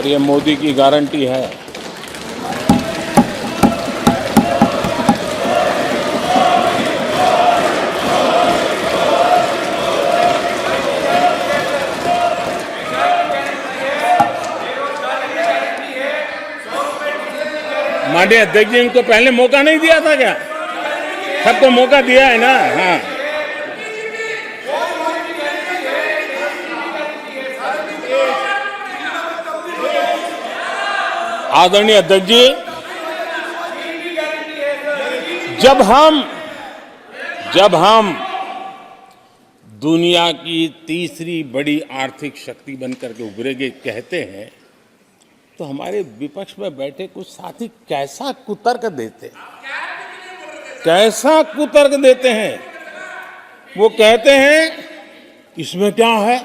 और ये मोदी की गारंटी है। माननीय अध्यक्ष जी, इनको पहले मौका नहीं दिया था क्या? सबको मौका दिया है ना? हाँ, आदरणीय अध्यक्ष जी, जब हम दुनिया की तीसरी बड़ी आर्थिक शक्ति बनकर के उभरेंगे कहते हैं, तो हमारे विपक्ष में बैठे कुछ साथी कैसा कुतर्क देते हैं। वो कहते हैं इसमें क्या है,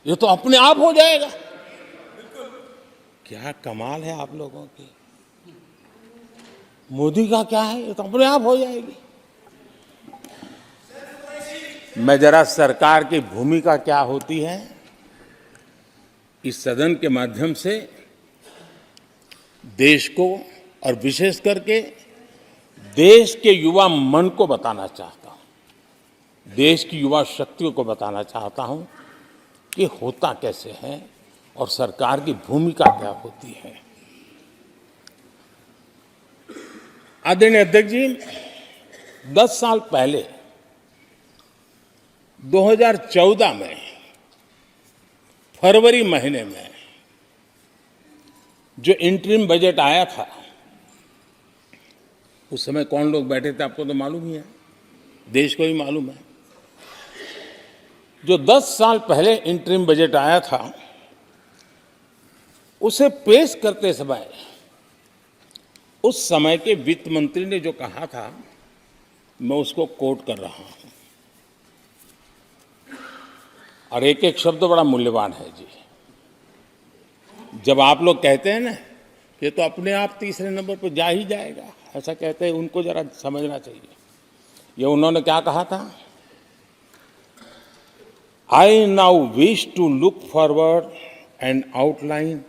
ये तो अपने आप हो जाएगा। क्या कमाल है आप लोगों की। मोदी का क्या है, ये तो अपने आप हो जाएगी। मैं जरा सरकार की भूमिका क्या होती है इस सदन के माध्यम से देश को और विशेष करके देश के युवा मन को बताना चाहता हूं, देश की युवा शक्तियों को बताना चाहता हूं कि होता कैसे है और सरकार की भूमिका क्या होती है। आदरणीय अध्यक्ष जी, 10 साल पहले 2014 में फरवरी महीने में जो इंटरिम बजट आया था, उस समय कौन लोग बैठे थे आपको तो मालूम ही है, देश को भी मालूम है। जो 10 साल पहले इंटरिम बजट आया था, उसे पेश करते समय उस समय के वित्त मंत्री ने जो कहा था, मैं उसको कोट कर रहा हूं, और एक एक शब्द बड़ा मूल्यवान है जी। जब आप लोग कहते हैं ना ये तो अपने आप तीसरे नंबर पर जा ही जाएगा, ऐसा कहते हैं, उनको जरा समझना चाहिए। ये उन्होंने क्या कहा था, I now wish to look forward and outline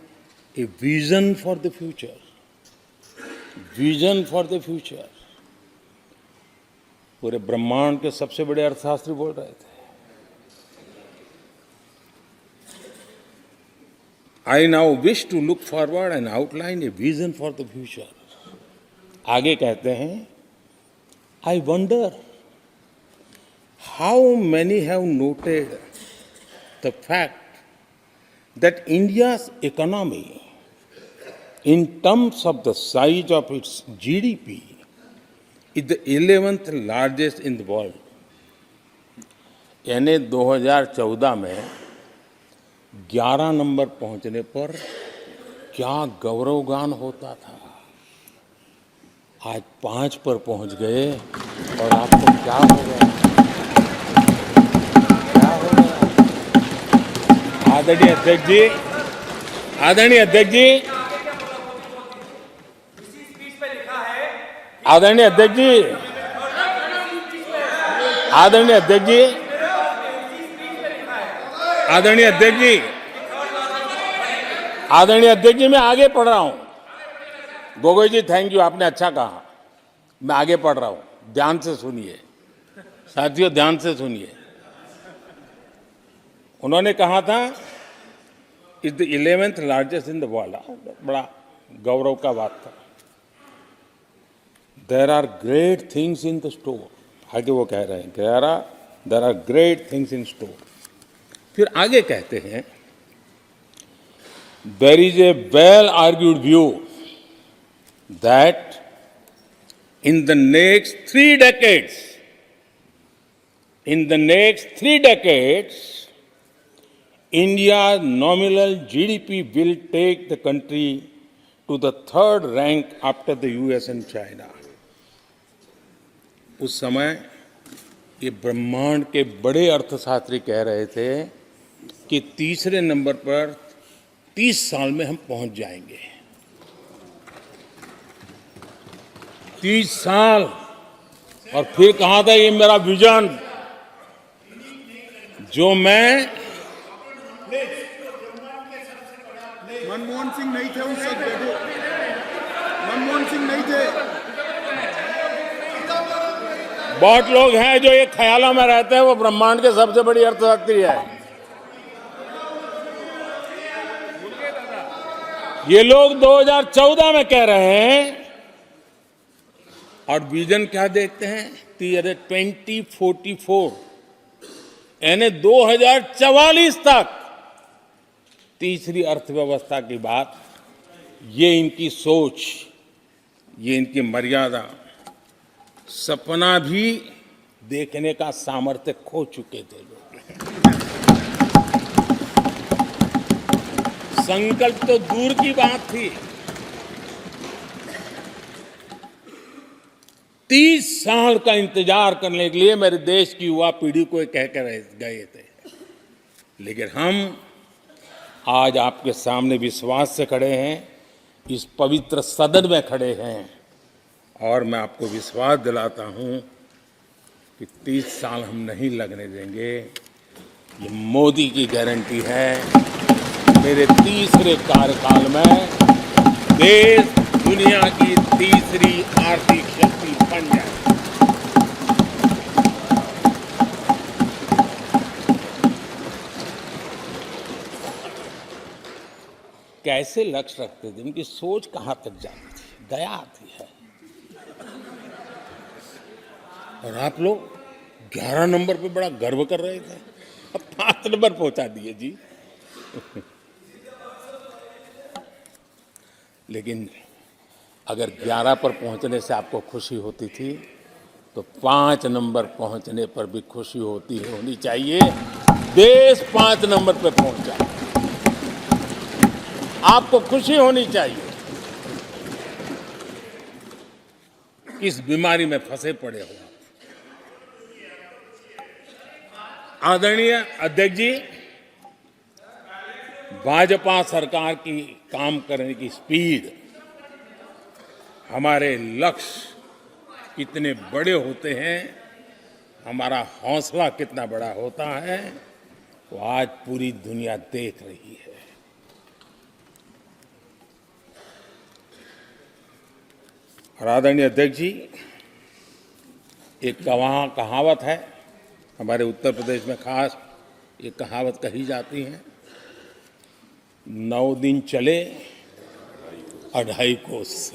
a vision for the future. Vision for the future. पूरे ब्रह्मांड के सबसे बड़े अर्थशास्त्री बोल रहे थे। I now wish to look forward and outline a vision for the future. आगे कहते हैं, I wonder how many have noted the fact that India's economy, in terms of the size of its GDP, is the 11th largest in the world. यानी 2014 में 11 number पहुंचने पर क्या गौरवगान होता था। आज 5 पर पहुंच गए और आपको क्या हो गया, क्या हो गया। आदरणीय अध्यक्ष जी, आदरणीय अध्यक्ष जी, आदरणीय अध्यक्ष जी, आदरणीय अध्यक्ष जी, आदरणीय अध्यक्ष जी, आदरणीय अध्यक्ष जी, मैं आगे पढ़ रहा हूं। गोगोई जी, थैंक यू, आपने अच्छा कहा। मैं आगे पढ़ रहा हूं, ध्यान से सुनिए साथियों, ध्यान से सुनिए। उन्होंने कहा था is the 11th largest in the world. बड़ा गौरव का बात था। There are great things in the store. आगे वो कह रहे हैं there are great things in store. फिर आगे कहते हैं, there is a well argued view that in the next 3 decades, India's nominal GDP will take the country to the 3rd rank after the US and China. उस समय ये ब्रह्मांड के बड़े अर्थशास्त्री कह रहे थे कि तीसरे नंबर पर 30 साल में हम पहुंच जाएंगे। 30 साल। और फिर कहा था ये मेरा विजन, जो मैं मनमोहन सिंह नहीं थे उस वक्त, देखो मनमोहन सिंह नहीं थे। बहुत लोग हैं जो ये ख्यालों में रहते हैं वो ब्रह्मांड के सबसे बड़ी अर्थशक्ति है। ये लोग 2014 में कह रहे हैं और विजन क्या देखते हैं 2044 यानी 2044 तक तीसरी अर्थव्यवस्था की बात। ये इनकी सोच, ये इनकी मर्यादा, सपना भी देखने का सामर्थ्य खो चुके थे लोग। संकल्प तो दूर की बात थी। 30 साल का इंतजार करने के लिए मेरे देश की युवा पीढ़ी को कह कर गए थे, लेकिन हम आज आपके सामने विश्वास से खड़े हैं, इस पवित्र सदन में खड़े हैं और मैं आपको विश्वास दिलाता हूं कि 30 साल हम नहीं लगने देंगे। ये मोदी की गारंटी है। मेरे तीसरे कार्यकाल में देश दुनिया की तीसरी आर्थिक शक्ति बन जाए। कैसे लक्ष्य रखते थे, उनकी सोच कहां तक जाती थी, दया आती है। और आप लोग 11 नंबर पे बड़ा गर्व कर रहे थे, अब 5 नंबर पहुंचा दिए जी। लेकिन अगर 11 पर पहुंचने से आपको खुशी होती थी तो 5 नंबर पहुंचने पर भी खुशी होनी चाहिए। देश 5 नंबर पर पहुंचा, आपको खुशी होनी चाहिए। किस बीमारी में फंसे पड़े हो। आदरणीय अध्यक्ष जी, भाजपा सरकार की काम करने की स्पीड, हमारे लक्ष्य कितने बड़े होते हैं, हमारा हौसला कितना बड़ा होता है, वो आज पूरी दुनिया देख रही है। और आदरणीय अध्यक्ष जी, एक कहावत है हमारे उत्तर प्रदेश में, खास ये कहावत कही जाती है, 9 दिन चले 2.5 कोस।